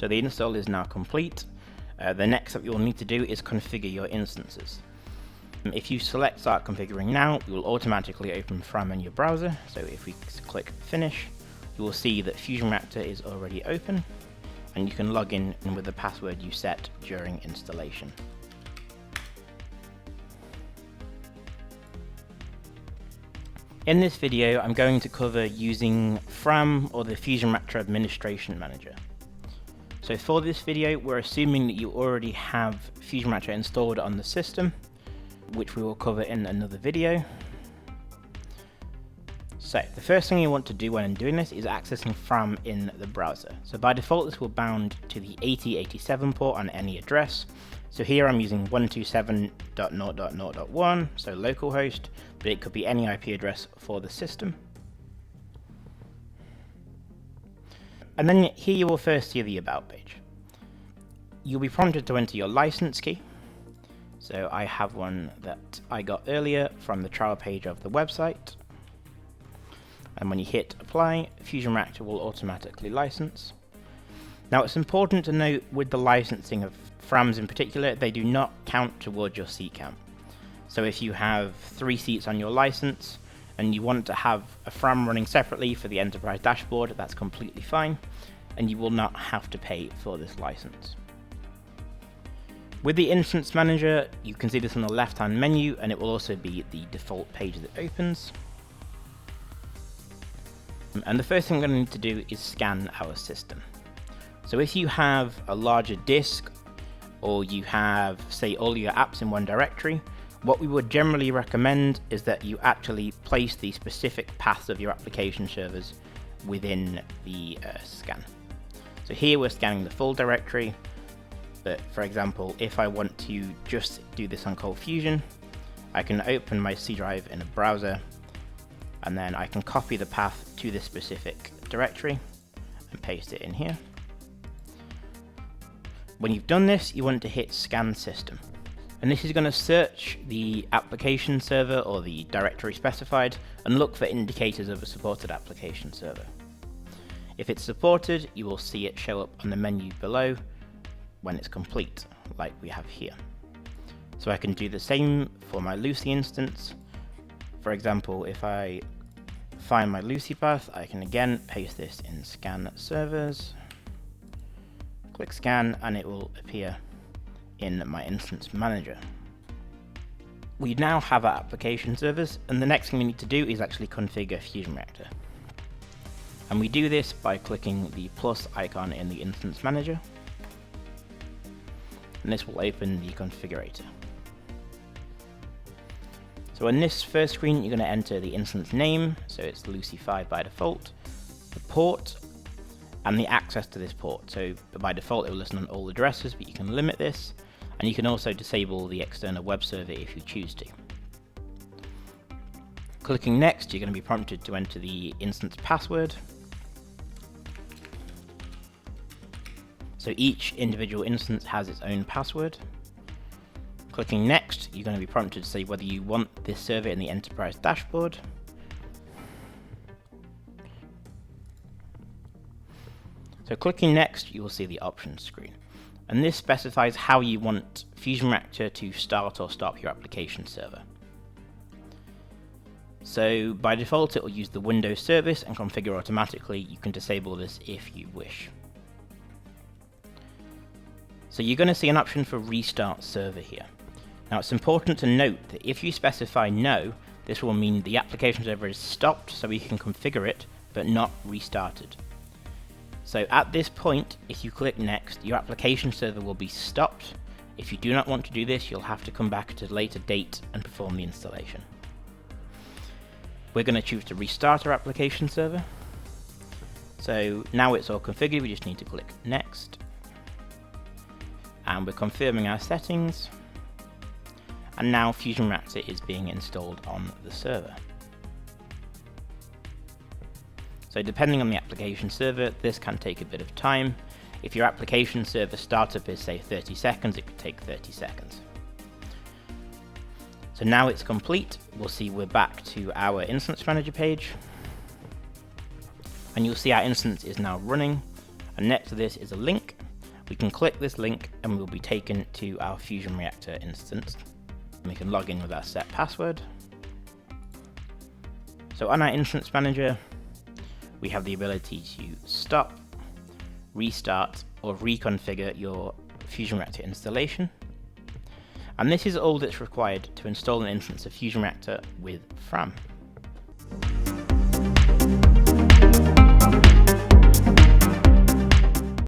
So the install is now complete. The next step you'll need to do is configure your instances. If you select Start Configuring Now, it will automatically open FRAM in your browser. So if we click Finish, you will see that FusionReactor is already open, and you can log in with the password you set during installation. In this video, I'm going to cover using FRAM, or the FusionReactor Administration Manager. So for this video, we're assuming that you already have FusionReactor installed on the system, which we will cover in another video. So the first thing you want to do when doing this is accessing FRAM in the browser. So by default, this will bound to the 8087 port on any address. So here I'm using 127.0.0.1, so localhost, but it could be any IP address for the system. And then here you will first see the About page. You'll be prompted to enter your license key. So I have one that I got earlier from the trial page of the website. And when you hit Apply, FusionReactor will automatically license. Now it's important to note with the licensing of FRAMs in particular, they do not count towards your seat count. So if you have 3 seats on your license, and you want to have a FRAM running separately for the enterprise dashboard, that's completely fine, and you will not have to pay for this license. With the Instance Manager, you can see this on the left-hand menu, and it will also be the default page that opens. And the first thing we're going to need to do is scan our system. So if you have a larger disk, or you have, say, all your apps in one directory, what we would generally recommend is that you actually place the specific paths of your application servers within the scan. So here we're scanning the full directory, but for example, if I want to just do this on Cold Fusion, I can open my C drive in a browser, and then I can copy the path to this specific directory and paste it in here. When you've done this, you want to hit Scan System. And this is going to search the application server or the directory specified and look for indicators of a supported application server. If it's supported, you will see it show up on the menu below when it's complete, like we have here. So I can do the same for my Lucy instance. For example, if I find my Lucy path, I can again paste this in Scan Servers, click Scan, and it will appear in my Instance Manager. We now have our application servers, and the next thing we need to do is actually configure FusionReactor. And we do this by clicking the plus icon in the Instance Manager, and this will open the configurator. So in this first screen, you're going to enter the instance name, so it's Lucy 5 by default, the port, and the access to this port. So by default, it will listen on all addresses, but you can limit this, and you can also disable the external web server if you choose to. Clicking Next, you're going to be prompted to enter the instance password. So each individual instance has its own password. Clicking Next, you're going to be prompted to say whether you want this server in the enterprise dashboard. So clicking Next, you will see the options screen. And this specifies how you want FusionReactor to start or stop your application server. So by default, it will use the Windows service and configure automatically. You can disable this if you wish. So you're going to see an option for Restart Server here. Now it's important to note that if you specify no, this will mean the application server is stopped so we can configure it, but not restarted. So at this point, if you click Next, your application server will be stopped. If you do not want to do this, you'll have to come back at a later date and perform the installation. We're going to choose to restart our application server. So now it's all configured, we just need to click Next. And we're confirming our settings. And now FusionReactor is being installed on the server. So depending on the application server, this can take a bit of time. If your application server startup is, say, 30 seconds, it could take 30 seconds. So now it's complete. We'll see we're back to our Instance Manager page. And you'll see our instance is now running. And next to this is a link. We can click this link and we'll be taken to our FusionReactor instance. We can log in with our set password. So on our instance manager, we have the ability to stop, restart, or reconfigure your FusionReactor installation. And this is all that's required to install an instance of FusionReactor with FRAM.